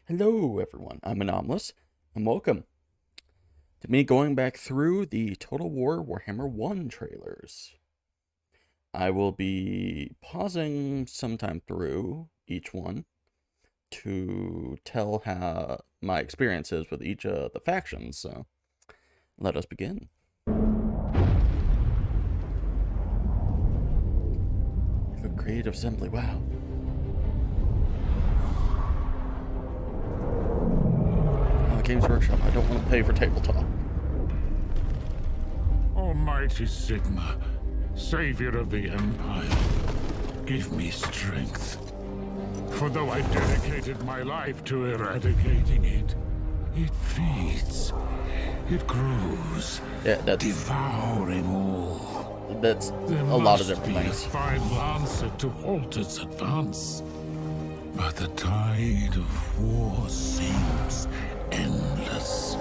Hello everyone, I'm Anomalous, and welcome to me going back through the Total War Warhammer 1 trailers. I will be pausing sometime through each one to tell how my experience is with each of the factions, so let us begin. The creative assembly, wow. Games Workshop. I don't want to pay for tabletop. Almighty Sigma, savior of the Empire, give me strength. For though I dedicated my life to eradicating it, it feeds, it grows, Yeah, that's devouring all. That's There a lot of must different be things. a final answer to halt its advance. But the tide of war seems endless.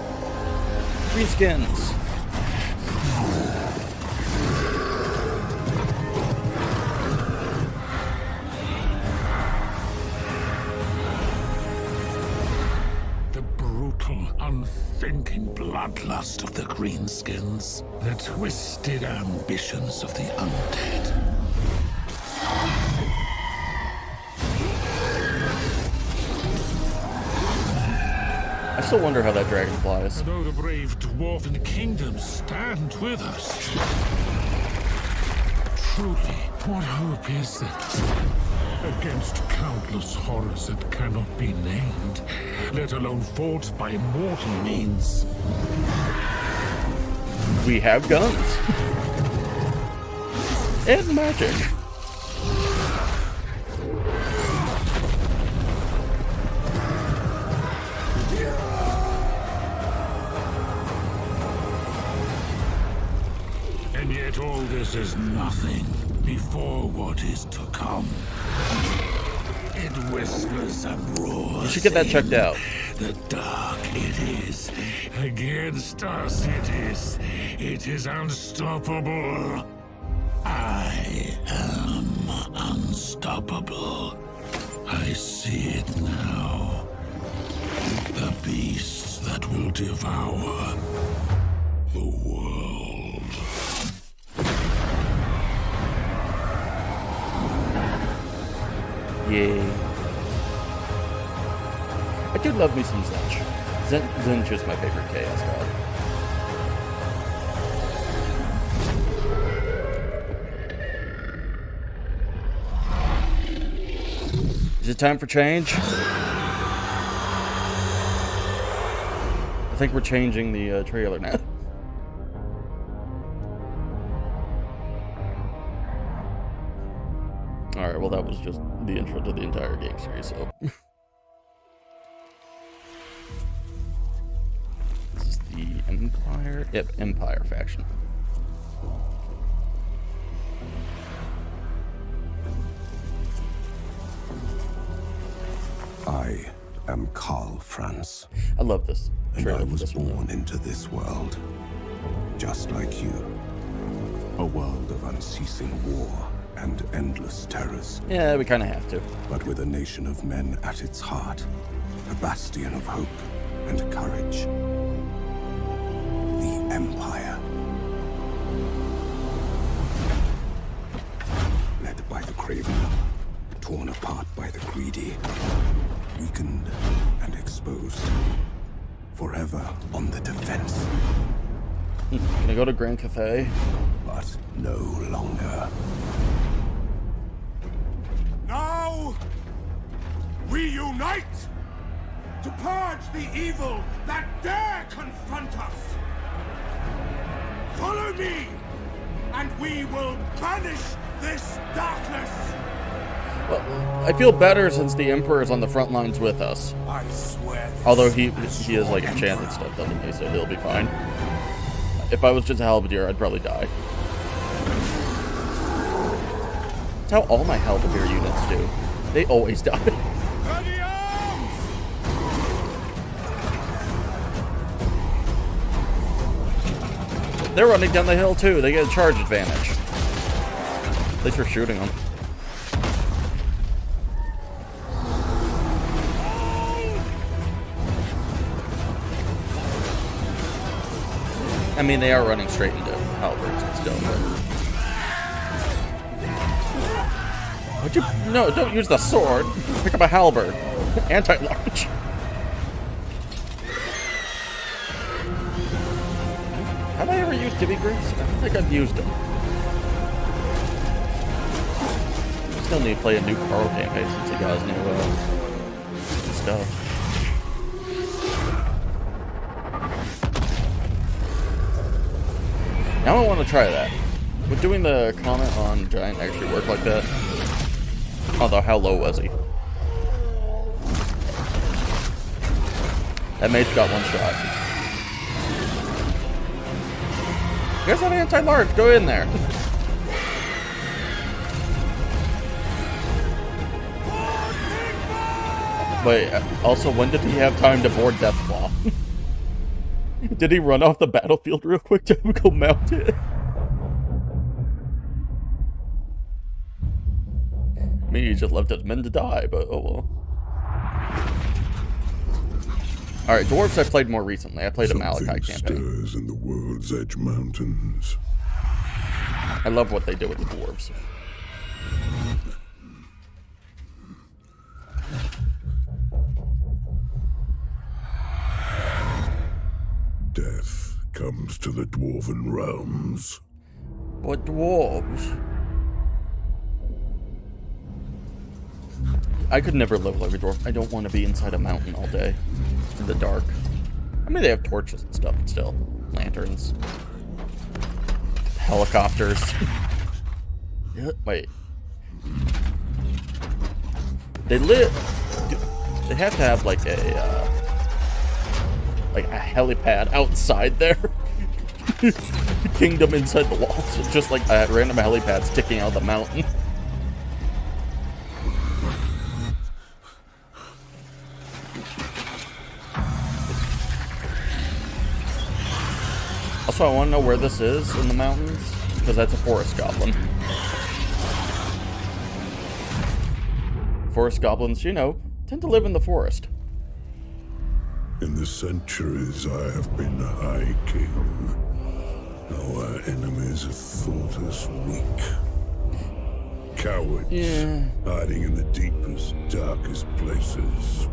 Green skins. The brutal, unthinking bloodlust of the greenskins. The twisted ambitions of the undead. I still wonder how that dragon flies. And though the brave dwarven kingdoms stand with us, truly, what hope is there? Against countless horrors that cannot be named, let alone fought by mortal means. We have guns. And magic. And yet all this is nothing before what is to come. It whispers and roars. You should get that checked out. The dark it is. Against us it is. It is unstoppable. I am unstoppable. I see it now. The beasts that will devour the world. Yay. I do love me some Zench. Zench is my favorite Chaos God. Is it time for change? I think we're changing the trailer now. Alright, well that was just the intro to the entire game series, so... This is the Empire? Yep, Empire faction. I am Karl Franz, I love this and trailer I for was this one. born into this world, just like you. A world of unceasing war and endless terrors, Yeah, we kind of have to. but with a nation of men at its heart, a bastion of hope and courage. The Empire. Led by the craven, torn apart by the greedy, weakened and exposed, forever on the defense, Gonna go to Grand Cathay. but no longer. Now, we unite to purge the evil that dare confront us. Follow me, and we will banish this darkness. Well, I feel better since the Emperor is on the front lines with us. I swear this. Although he is like enchanted stuff, doesn't he? So he'll be fine. If I was just a halberdier, I'd probably die. That's how all my halberdier units do. They always die. Ready arms! They're running down the hill too. They get a charge advantage. At least we're shooting them. I mean, they are running straight into halberds and still, but... Would you... No, don't use the sword. Pick up a halberd. Anti-large. Have I ever used Divvy Greaves? I don't think I've used them. Still need to play a new Carl campaign since he got his new stuff. Now I want to try that. Would doing the comment on Giant actually work like that? Although, how low was he? That mage got one shot. You guys have anti-large, go in there. Wait, also, when did he have time to board Deathclaw? Did he run off the battlefield real quick to go mount it? I mean, he just left his men to die, but oh well. Alright, dwarves I played more recently. I played a Malachi campaign. Stirs in the World's Edge Mountains. I love what they do with the dwarves. Death comes to the dwarven realms. But dwarves? I could never live like a dwarf. I don't want to be inside a mountain all day in the dark. I mean, they have torches and stuff, but still. Lanterns. Helicopters. Wait. They have to have like a helipad outside their kingdom inside the walls. It's just like a random helipad sticking out of the mountain. Also, I want to know where this is in the mountains, because that's a forest goblin. Forest goblins, you know, tend to live in the forest. In the centuries I have been the High King. Our enemies have thought us weak. Cowards, hiding in the deepest, darkest places.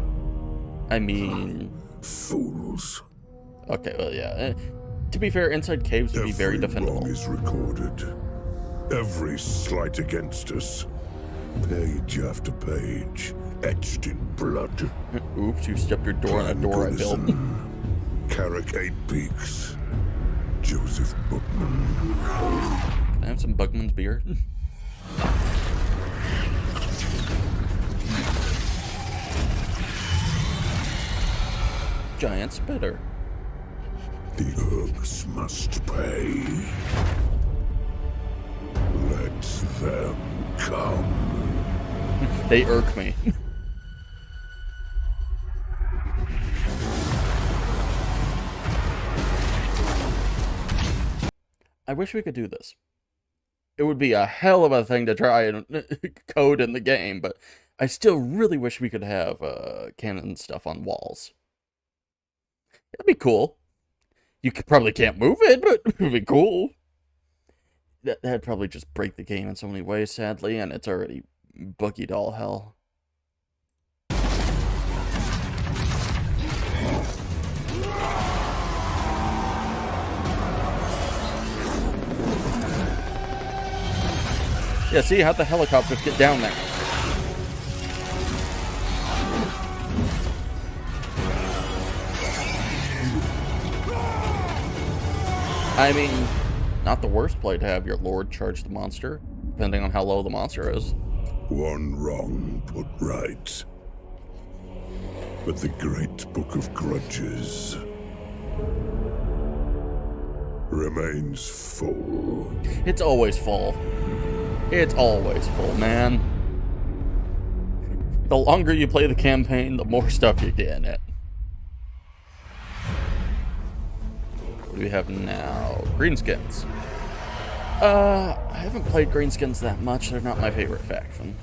I mean... Fools. Okay, well, yeah. To be fair, inside caves would be very defendable. Every wrong is recorded. Every slight against us. Page after page, etched in blood. Oops, you stepped your door on a door I built. Carrick 8 Peaks. Joseph Bookman. Can I have some Bugman's beer? Giant spitter. The Urks must pay. Let them come. They irk me. I wish we could do this. It would be a hell of a thing to try and code in the game, but I still really wish we could have cannon stuff on walls. It'd be cool. You probably can't move it, but it would be cool. That'd probably just break the game in so many ways, sadly, and it's already boogied all hell. Yeah, see, how'd the helicopters get down there? I mean, not the worst play to have your lord charge the monster, depending on how low the monster is. One wrong put right. But the great book of grudges remains full. It's always full. It's always full, man. The longer you play the campaign, the more stuff you get in it. What do we have now? Greenskins. I haven't played Greenskins that much. They're not my favorite faction.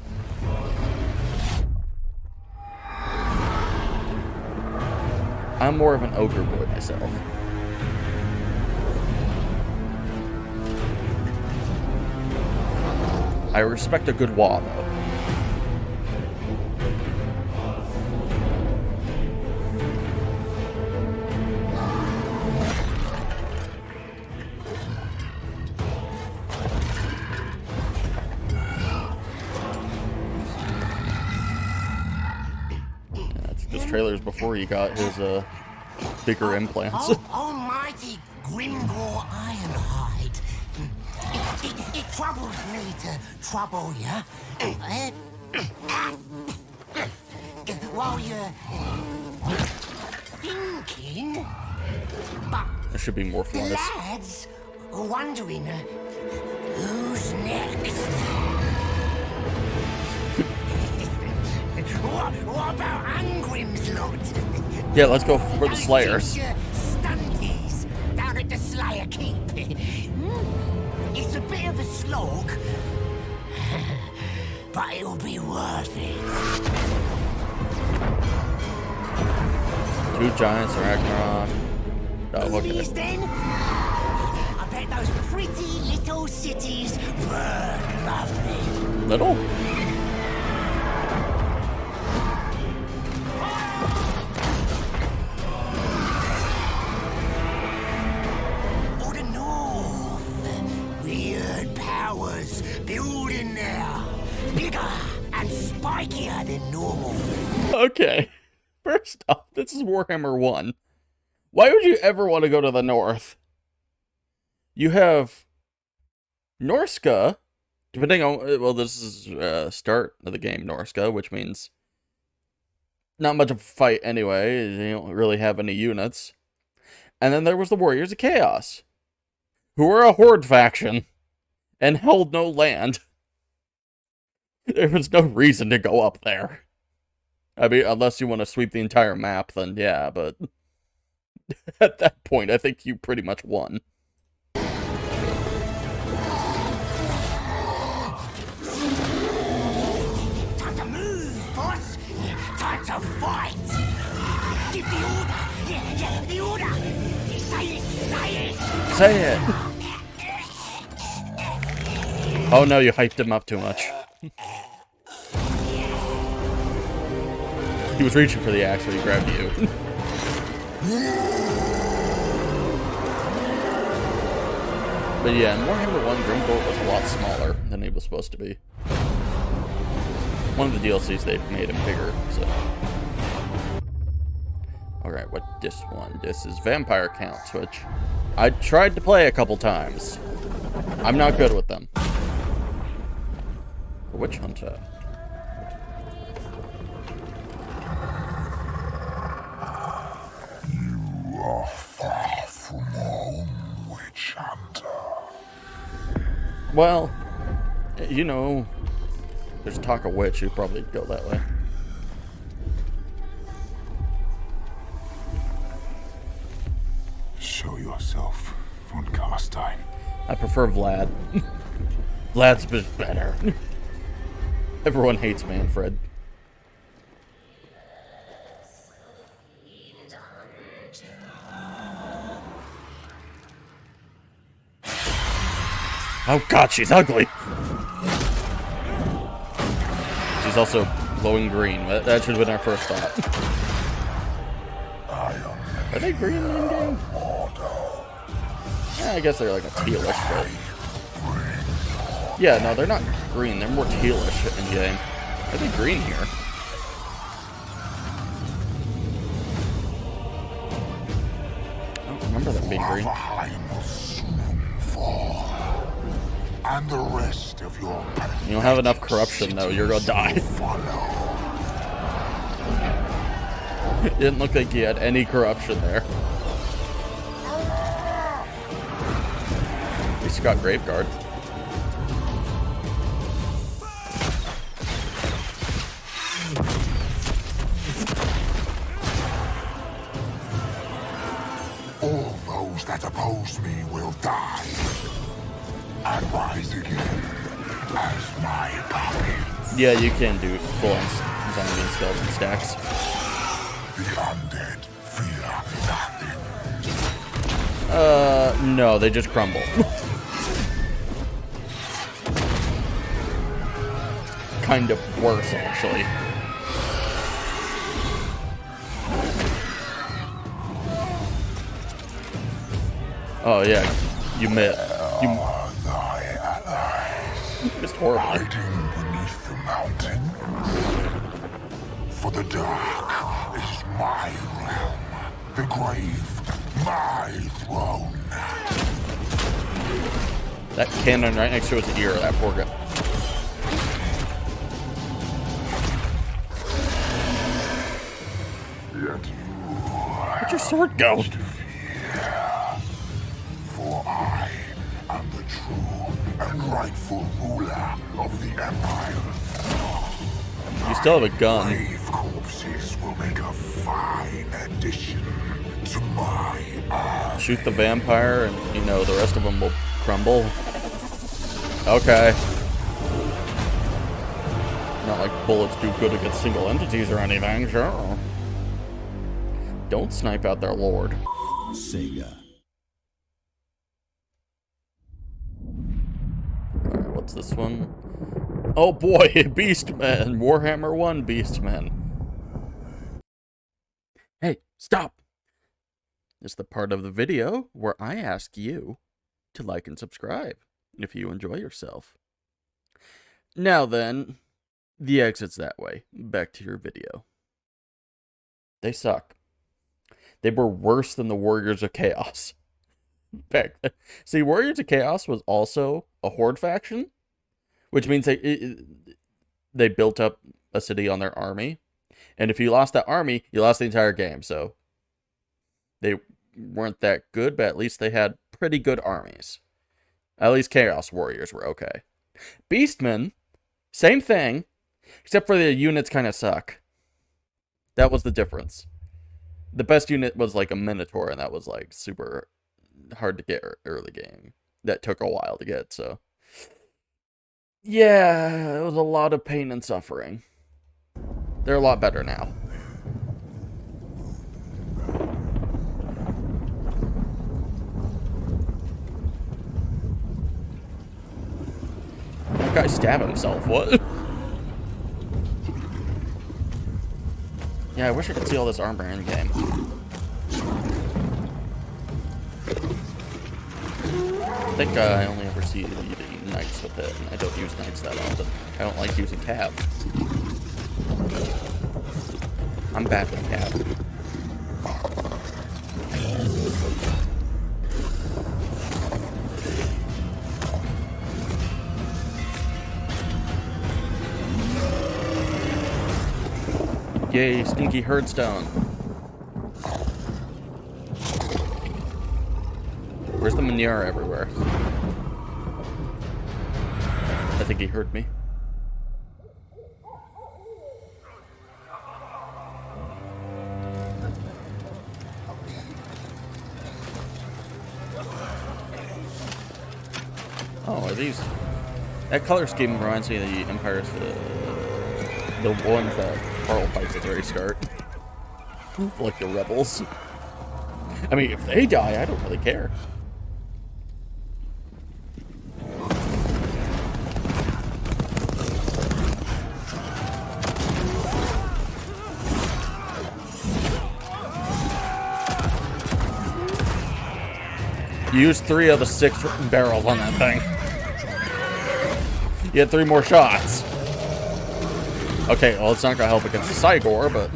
I'm more of an ogre boy myself. I respect a good wall, though. This trailer's before he got his bigger implants. Oh, almighty Grimgor Ironhide. It troubles me to trouble you. While you're thinking. But There should be more the flies. lads are wondering who's next. What about Angrim's lot? Yeah, let's go for the Slayers. Stunties down at the Slayer Keep. It's a bit of a slog, but it'll be worth it. Two giants, Ragnarok. Oh, okay. These then? I bet those pretty little cities burn lovely. Little? Or the north. Weird powers building there. Bigger and spikier than normal. Okay. First off, this is Warhammer 1. Why would you ever want to go to the north? You have Norska, depending on, well, this is start of the game, Norska, which means not much of a fight anyway. You don't really have any units. And then there was the Warriors of Chaos, who were a horde faction and held no land. There was no reason to go up there. I mean, unless you want to sweep the entire map, then yeah, but at that point, I think you pretty much won. Time to move, boss. Time to fight. Give the order. Yeah, the order. Say it, say it. Say it! Oh no, you hyped him up too much. He was reaching for the axe when he grabbed you. But yeah, in Warhammer 1, Grimgor was a lot smaller than he was supposed to be. One of the DLCs, they made him bigger, so... Alright, what this one? This is Vampire Counts, which I tried to play a couple times. I'm not good with them. Witch Hunter. You are far from home, witch hunter. Well, you know, there's talk of witch, you'd probably go that way. Show yourself, von Carstein. I prefer Vlad. Vlad's been better. Everyone hates Manfred. Oh god, she's ugly! She's also glowing green. That should have been our first thought. Are they green in game? Yeah, I guess they're like a tealish, but... Yeah, no, they're not green. They're more tealish in game. Are they green here? I don't remember them being green. Valheim will soon fall, and the rest of your You don't have enough corruption, though. You're gonna die. follow. It didn't look like you had any corruption there. At least you got Graveguard. All those that oppose me will die and rise again as my puppets. Yeah, you can do full-on zombie and skeleton stacks. The undead fear nothing. No, they just crumble. kind of worse, actually. Oh yeah, you missed. You missed horribly. Hiding beneath the mountain. For the dark is my realm. The grave, my throne. That cannon right next to his ear, that poor guy. Yet you Where'd your sword go? For I am the true and rightful ruler of the Empire. You still have a gun. Grave corpses will make a fine addition to my army. Shoot the vampire and, you know, the rest of them will crumble. Okay. Not like bullets do good against single entities or anything, sure. Don't snipe out their lord. Sega. Alright, what's this one? Oh boy, Beastmen! Warhammer 1 Beastmen. Hey, stop! This is the part of the video where I ask you to like and subscribe if you enjoy yourself. Now then, the exit's that way. Back to your video. They suck. They were worse than the Warriors of Chaos. Back then. See, Warriors of Chaos was also a horde faction, which means they built up a city on their army. And if you lost that army, you lost the entire game. So they weren't that good, but at least they had pretty good armies. At least Chaos Warriors were okay. Beastmen, same thing, except for the units kind of suck. That was the difference. The best unit was like a Minotaur, and that was like super hard to get early game. That took a while to get, so. Yeah, it was a lot of pain and suffering. They're a lot better now. That guy stabbed himself, what? Yeah, I wish I could see all this armor in game. I think I only ever see the knights with it, and I don't use knights that often. I don't like using cav. I'm bad with cav. Yay, stinky herdstone. Where's the manure everywhere? I think he heard me. Oh, are these? That color scheme reminds me of the Empire's, the ones that Carl fights at the very start. Like the rebels. I mean, if they die, I don't really care. You used 3 of the 6 barrels on that thing. You had 3 more shots. Okay, well, it's not gonna help against the Cygor, but...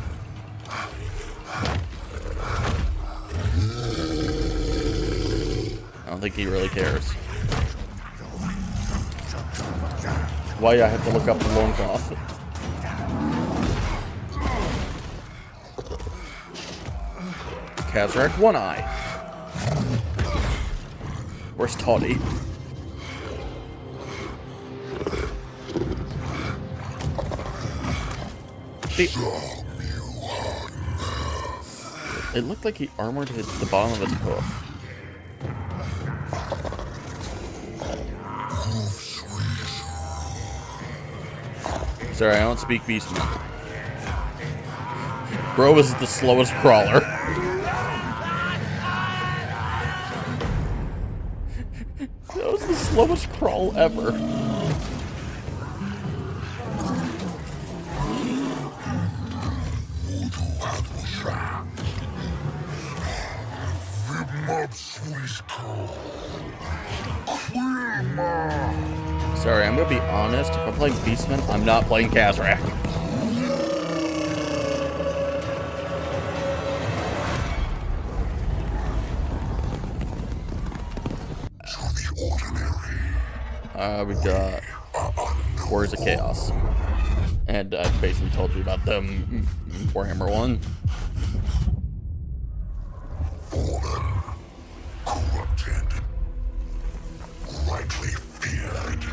I don't think he really cares. Why I have to look up the loincloth. Kazrak, 1 eye. Where's Toddy? It looked like he armored the bottom of his hoof. Sorry, I don't speak Beastman. Bro is the slowest crawler. That was the slowest crawl ever. Sorry, I'm gonna be honest. If I'm playing Beastman, I'm not playing Kazrak. We got Warriors of Chaos. And I basically told you about them Warhammer 1. Fallen, corrupted, rightly feared.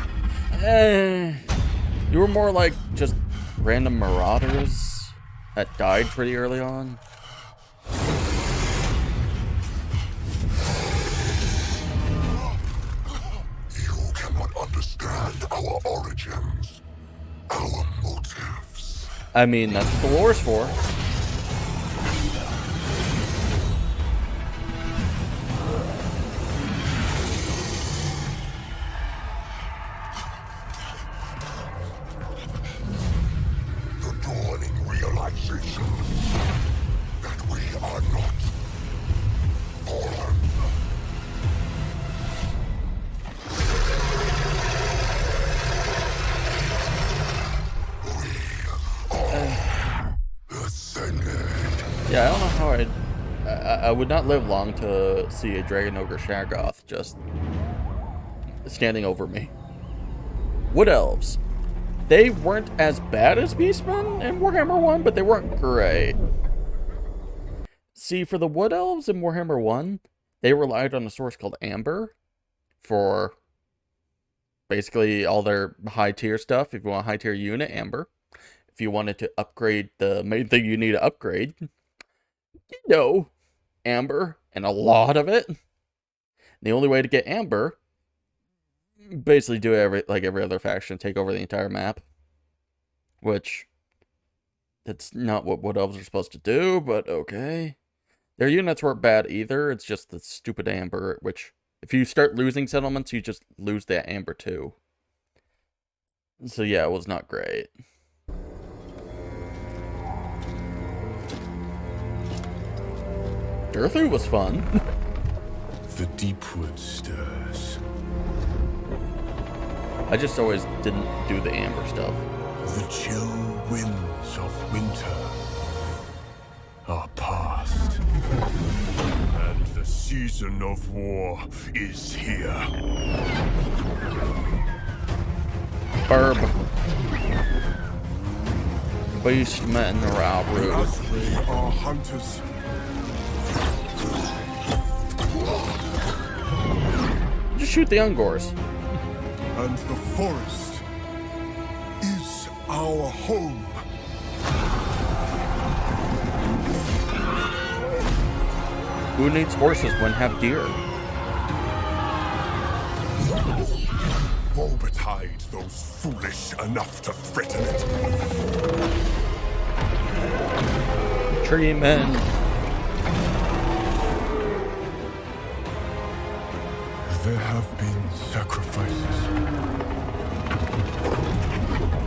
You were more like just random marauders that died pretty early on. You cannot understand our origins, our motives. I mean, that's what the lore's for. The dawning realization that we are not fallen. Yeah, I don't know how I would not live long to see a Dragon Ogre Shaggoth just standing over me. Wood Elves. They weren't as bad as Beastmen in Warhammer 1, but they weren't great. See, for the Wood Elves in Warhammer 1, they relied on a source called Amber for basically all their high tier stuff. If you want a high tier unit, Amber. If you wanted to upgrade the main thing you need to upgrade, you know, Amber, and a lot of it. The only way to get Amber, basically do every other faction, take over the entire map. Which, that's not what Wood Elves are supposed to do, but okay. Their units weren't bad either, it's just the stupid Amber, which, if you start losing settlements, you just lose that Amber too. So yeah, it was not great. Earthly was fun. The Deepwood stirs. I just always didn't do the Amber stuff. The chill winds of winter are past. And the season of war is here. Burb. Beastmen are rude. As we are hunters. Just shoot the Ungors. And the forest is our home. Who needs horses when have deer? Woe betide those foolish enough to threaten it. Tree men. There have been sacrifices,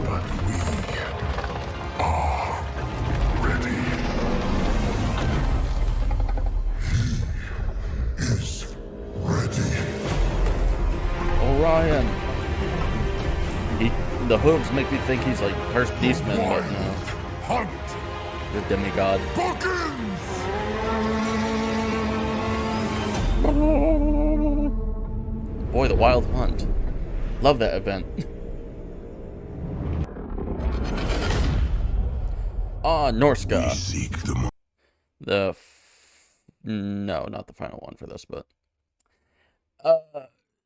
but we are ready. He is ready. Orion. The hooves make me think he's like first beastman, but no. Hunt The demigod. Buggins! Boy, the Wild Hunt. Love that event. Norska. We seek the No, not the final one for this, but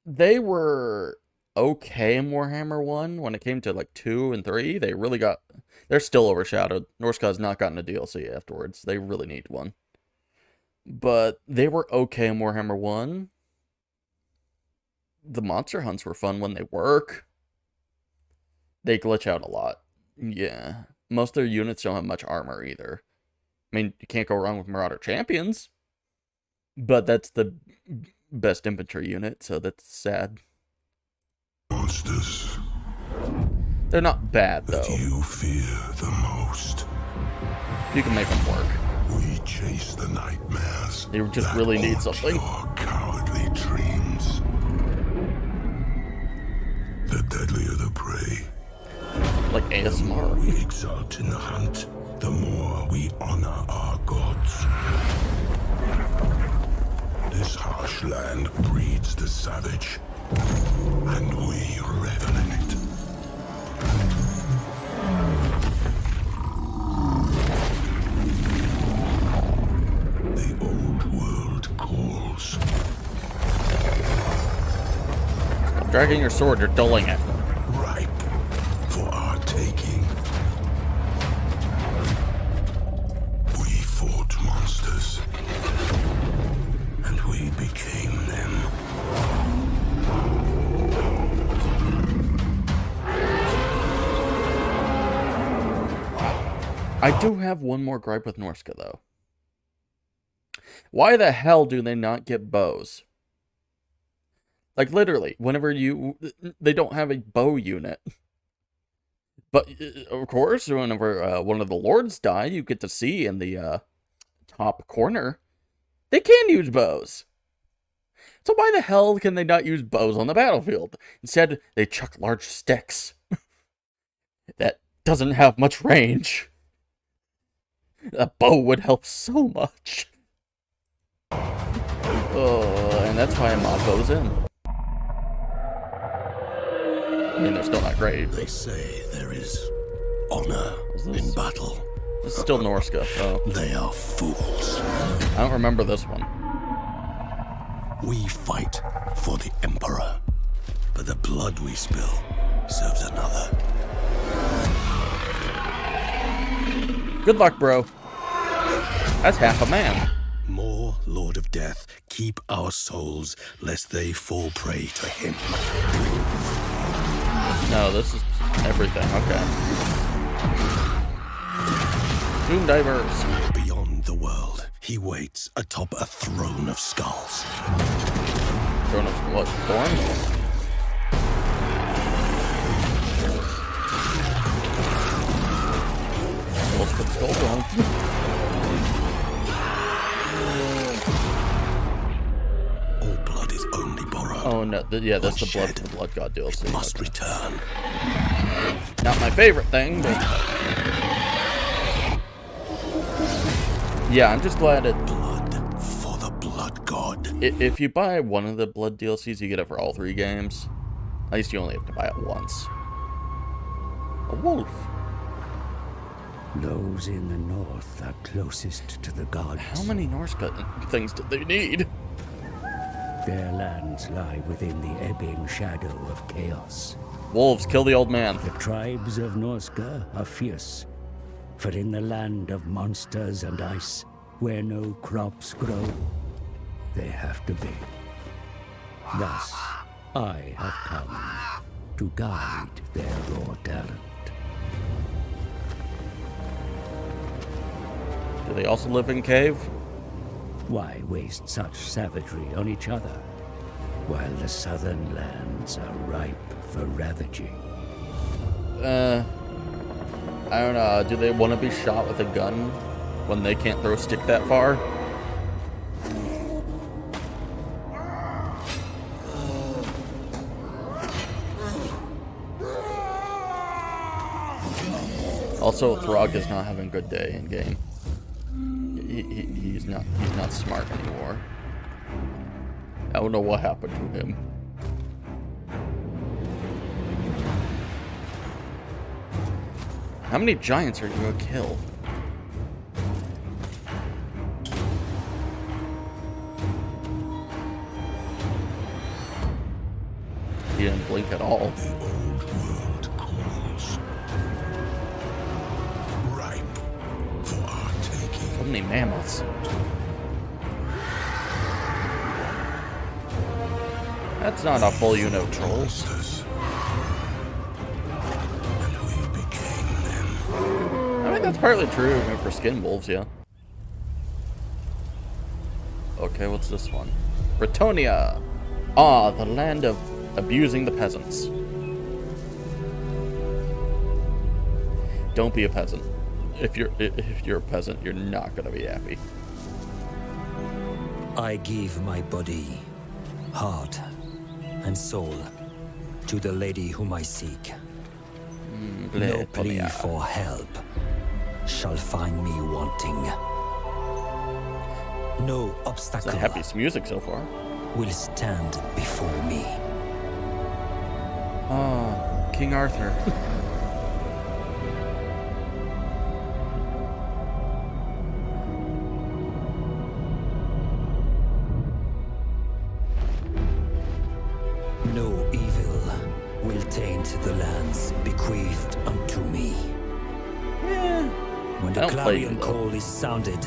they were okay in Warhammer 1 when it came to like 2 and 3. They're still overshadowed. Norska has not gotten a DLC afterwards. They really need one. But they were okay in Warhammer 1. The monster hunts were fun when they work. They glitch out a lot. Yeah. Most of their units don't have much armor either. I mean, you can't go wrong with Marauder Champions. But that's the best infantry unit, so that's sad. monsters They're not bad, though. that you fear the most. You can make them work. They just really need something. Your cowardly dreams. The deadlier the prey. Like The more ASMR. we exult in the hunt, the more we honor our gods. This harsh land breeds the savage, and we revel in it. The old world calls. Stop dragging your sword, you're dulling it. Ripe for our taking. We fought monsters, and we became them. I do have one more gripe with Norska, though. Why the hell do they not get bows? Like, literally, whenever they don't have a bow unit. But, of course, whenever one of the lords die, you get to see in the top corner, they can use bows. So why the hell can they not use bows on the battlefield? Instead, they chuck large sticks. That doesn't have much range. A bow would help so much. Oh, and that's why I mod bows in. I mean, they're still not great. They say there is honor this? in battle. This is still Norska, so They are fools. I don't remember this one. We fight for the Emperor, but the blood we spill serves another. Good luck, bro. That's half a man. More Lord of Death, keep our souls, lest they fall prey to him. No, this is everything. Okay. Doom divers. Beyond the world, he waits atop a throne of skulls. Throne of what? Thorns? Let's put skulls on. All blood is only borrowed. Oh no! Yeah, that's the Shed. blood god DLC. Must Okay. return. Not my favorite thing, but yeah, I'm just glad it. Blood for the blood god. If you buy one of the blood DLCs, you get it for all 3 games. At least you only have to buy it once. A wolf. Those in the north are closest to the gods. How many Norse things did they need? Their lands lie within the ebbing shadow of chaos. Wolves, kill the old man. The tribes of Norska are fierce, for in the land of monsters and ice, where no crops grow, they have to be. Thus, I have come to guide their raw talent. Do they also live in cave? Why waste such savagery on each other, while the southern lands are ripe for ravaging? I don't know. Do they want to be shot with a gun when they can't throw a stick that far? Also, Throg is not having a good day in game. He's not smart anymore. I don't know what happened to him. How many giants are you gonna kill? He didn't blink at all. The old world calls. Ripe for our taking. So many mammoths. That's not a full unit of trolls. Monsters. And we became them. I mean, that's partly true for skin wolves, yeah. Okay, what's this one? Bretonia! Ah, the land of abusing the peasants. Don't be a peasant. If you're a peasant, you're not gonna be happy. I give my body, heart, and soul to the lady whom I seek. No plea for help shall find me wanting. No It's obstacle the happiest music so far. will stand before me. Oh, King Arthur. No evil will taint the lands bequeathed unto me. When the I don't play clarion you, though. call is sounded,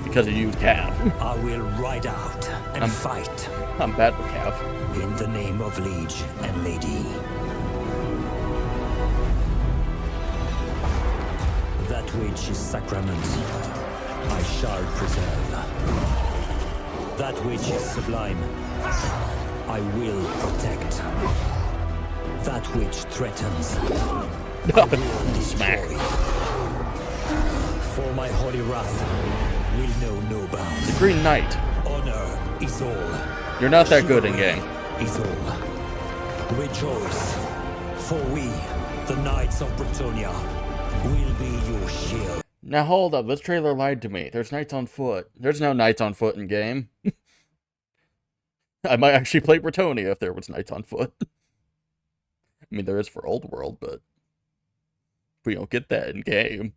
Because of you, Cav. I will ride out and fight I'm bad with Cav. in the name of liege and lady. That which is sacrament, I shall preserve. That which is sublime, I will protect. That which threatens, I will Smack. destroy. For my holy wrath will know no bounds. The Green Knight. Honor is all. You're not that good in game. Is all. Rejoice, for we, the Knights of Bretonia, will be your shield. Now hold up, this trailer lied to me. There's knights on foot. There's no knights on foot in game. I might actually play Bretonia if there was knights on foot. I mean, there is for Old World, but we don't get that in game.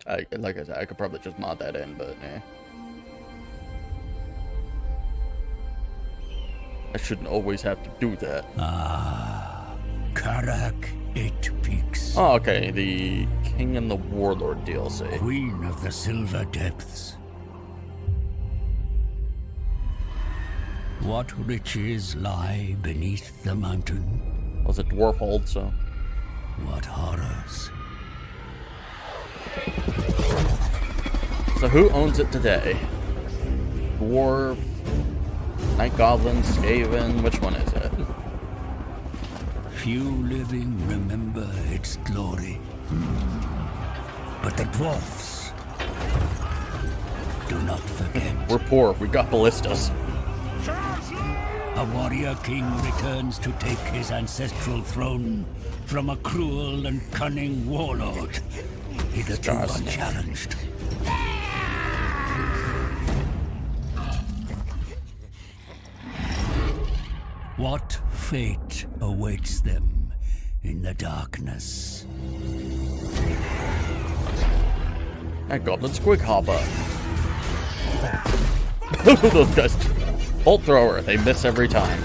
Like I said, I could probably just mod that in, but eh. I shouldn't always have to do that. Karak, 8 peaks. Oh, okay, the King and the Warlord DLC. Queen of the Silver Depths. What riches lie beneath the mountain? Was it Dwarf Hold, so... What horrors? So who owns it today? Dwarf, Night Goblin, Skaven, which one is it? Few living remember its glory. But the dwarfs do not forget. We're poor, we got ballistas. A warrior king returns to take his ancestral throne from a cruel and cunning warlord, hitherto unchallenged. What fate awaits them in the darkness? Night Goblin Squig Hopper. Those guys. Bolt Thrower, they miss every time.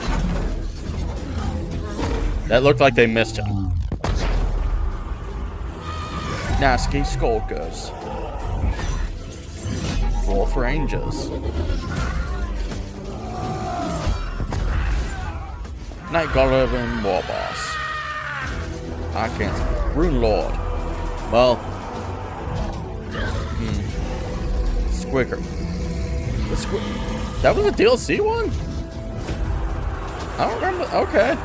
That looked like they missed him. Nasty Skulkers. Wolf Rangers. Night Goblin War Boss. I can't. Rune Lord. Well. Squigger. The that was a DLC one? I don't remember. Okay.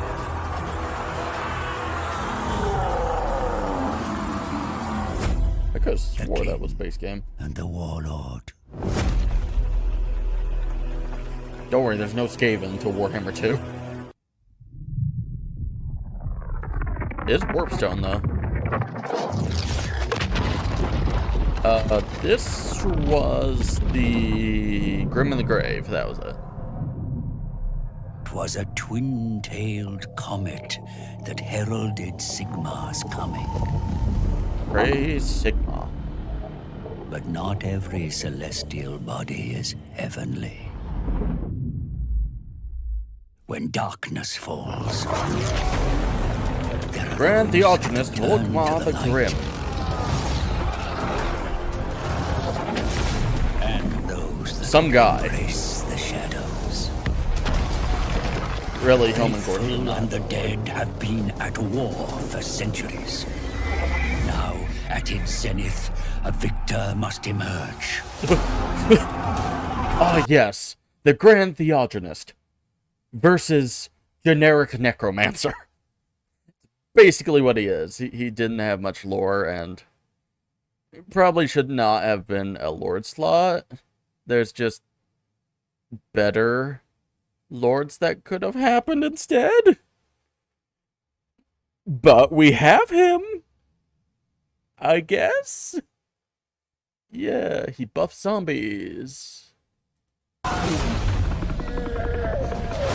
I could have swore that was base game. And the warlord. Don't worry, there's no Skaven until Warhammer 2. It is Warpstone, though. This was the Grim in the Grave. That was it. 'Twas a twin-tailed comet that heralded Sigmar's coming. Praise Sigma. But not every celestial body is heavenly. When darkness falls, there are Grand those Theogenist who turn Volkmar to the light, Grim. and those that Some guy. embrace the shadows. Really, Hellman Faithful Gordon. and the dead have been at war for centuries. Now, at its zenith, a victor must emerge. Ah, yes. The Grand Theogenist versus generic Necromancer. Basically what he is. He didn't have much lore, and probably should not have been a Lord slot. There's just better Lords that could have happened instead. But we have him, I guess. Yeah, he buffs zombies.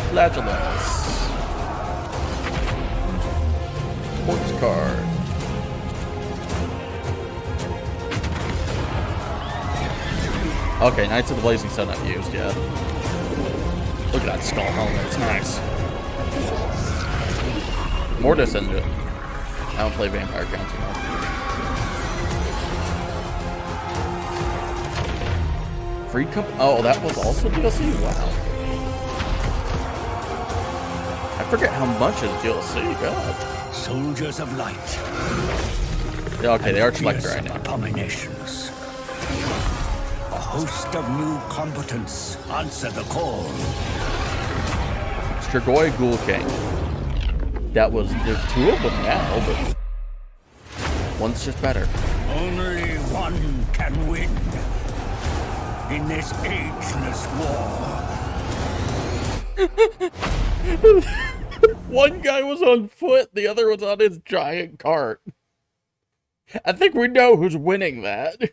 Flagellants. Corpse card. Okay, Knights of the Blazing Sun I've used yet. Look at that skull helmet, it's nice. Mortis Engine. I don't play Vampire Counts enough. Freed Company. Oh, that was also DLC? Wow. I forget how much is DLC. God. Soldiers of light. Yeah, okay, they are selected right now. Abominations. A host of new combatants. Answer the call. Strigoi Ghoul King. There's two of them now, but one's just better. Only one can win in this ageless war. One guy was on foot, the other was on his giant cart. I think we know who's winning that. Is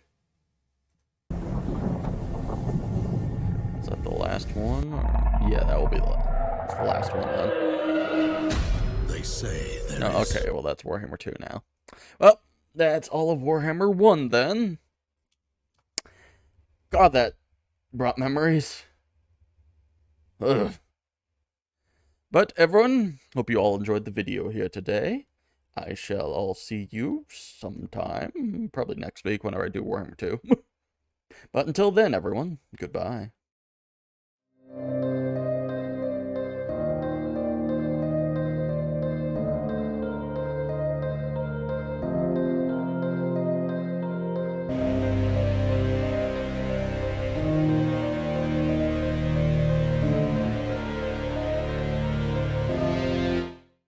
that the last one? Yeah, that will be the last one then. They say there Oh, okay, well that's Warhammer 2 now. Well, that's all of Warhammer 1 then. God, that brought memories. Ugh. But everyone, hope you all enjoyed the video here today. I shall all see you sometime, probably next week whenever I do Warhammer 2. But until then, everyone, goodbye.